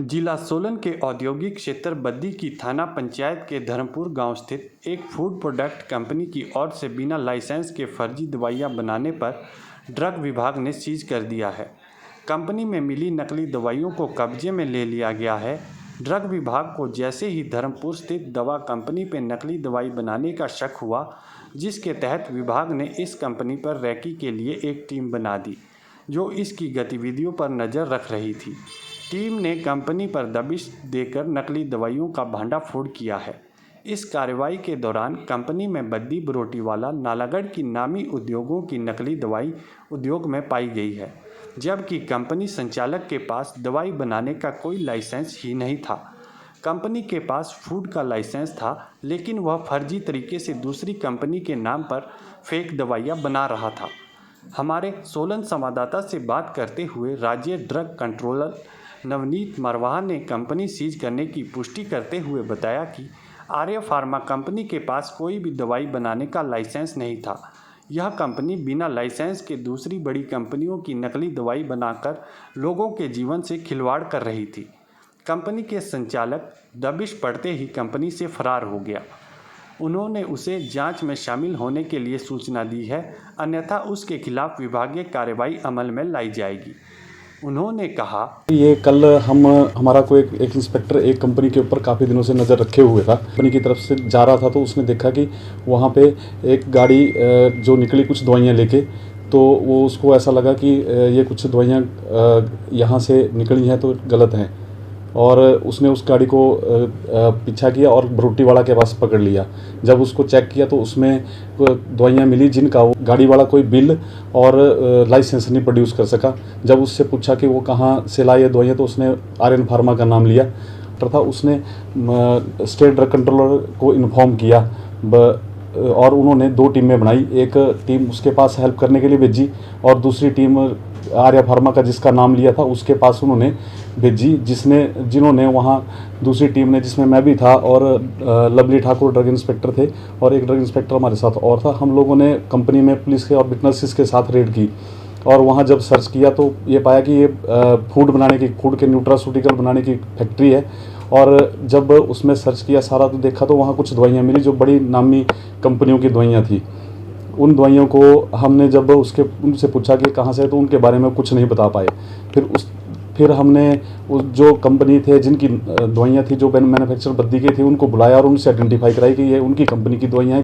जिला सोलन के औद्योगिक क्षेत्र बद्दी की थाना पंचायत के धर्मपुर गांव स्थित एक फूड प्रोडक्ट कंपनी की ओर से बिना लाइसेंस के फर्जी दवाइयां बनाने पर ड्रग विभाग ने सीज कर दिया है। कंपनी में मिली नकली दवाइयों को कब्जे में ले लिया गया है। ड्रग विभाग को जैसे ही धर्मपुर स्थित दवा कंपनी पर नकली दवाई बनाने का शक हुआ, जिसके तहत विभाग ने इस कंपनी पर रैकी के लिए एक टीम बना दी, जो इसकी गतिविधियों पर नज़र रख रही थी। टीम ने कंपनी पर दबिश देकर नकली दवाइयों का भंडाफोड़ किया है। इस कार्रवाई के दौरान कंपनी में बद्दी बरोटीवाला नालागढ़ की नामी उद्योगों की नकली दवाई उद्योग में पाई गई है, जबकि कंपनी संचालक के पास दवाई बनाने का कोई लाइसेंस ही नहीं था। कंपनी के पास फूड का लाइसेंस था, लेकिन वह फर्जी तरीके से दूसरी कंपनी के नाम पर फेक दवाइयाँ बना रहा था। हमारे सोलन संवाददाता से बात करते हुए राज्य ड्रग कंट्रोलर नवनीत मरवाहा ने कंपनी सीज करने की पुष्टि करते हुए बताया कि आर्य फार्मा कंपनी के पास कोई भी दवाई बनाने का लाइसेंस नहीं था। यह कंपनी बिना लाइसेंस के दूसरी बड़ी कंपनियों की नकली दवाई बनाकर लोगों के जीवन से खिलवाड़ कर रही थी। कंपनी के संचालक दबिश पड़ते ही कंपनी से फरार हो गया। उन्होंने उसे जांच में शामिल होने के लिए सूचना दी है, अन्यथा उसके खिलाफ विभागीय कार्रवाई अमल में लाई जाएगी। उन्होंने कहा, ये कल हमारा कोई एक इंस्पेक्टर एक कंपनी के ऊपर काफ़ी दिनों से नज़र रखे हुए था। कंपनी की तरफ से जा रहा था तो उसने देखा कि वहाँ पे एक गाड़ी जो निकली कुछ दवाइयाँ लेके, तो वो उसको ऐसा लगा कि ये कुछ दवाइयाँ यहाँ से निकली हैं तो गलत हैं, और उसने उस गाड़ी को पीछा किया और बरोटीवाला के पास पकड़ लिया। जब उसको चेक किया तो उसमें दवाइयाँ मिली जिनका वो गाड़ी वाला कोई बिल और लाइसेंस नहीं प्रोड्यूस कर सका। जब उससे पूछा कि वो कहाँ से लाई है दवाइयाँ, तो उसने आर्यन फार्मा का नाम लिया था। उसने स्टेट ड्रग कंट्रोलर को इन्फॉर्म किया और उन्होंने दो टीमें बनाई। एक टीम उसके पास हेल्प करने के लिए भेजी और दूसरी टीम आर्या फार्मा का जिसका नाम लिया था उसके पास उन्होंने भेजी, जिन्होंने वहाँ दूसरी टीम ने, जिसमें मैं भी था और लवली ठाकुर ड्रग इंस्पेक्टर थे और एक ड्रग इंस्पेक्टर हमारे साथ और था। हम लोगों ने कंपनी में पुलिस के और विटनेसेस के साथ रेड की और वहाँ जब सर्च किया तो ये पाया कि ये फूड के न्यूट्रासूटिकल बनाने की फैक्ट्री है। और जब उसमें सर्च किया सारा तो देखा तो वहाँ कुछ दवाइयाँ मिली जो बड़ी नामी कंपनियों की दवाइयाँ थी। उन दवाइयों को हमने जब उनसे पूछा कि कहाँ से है तो उनके बारे में कुछ नहीं बता पाए। फिर हमने उस जो कंपनी थे जिनकी दवाइयाँ थी, जो मैन्युफैक्चर बद्दी की थी, उनको बुलाया और उनसे आइडेंटिफाई कराई कि ये उनकी कंपनी की दवाइयाँ हैं।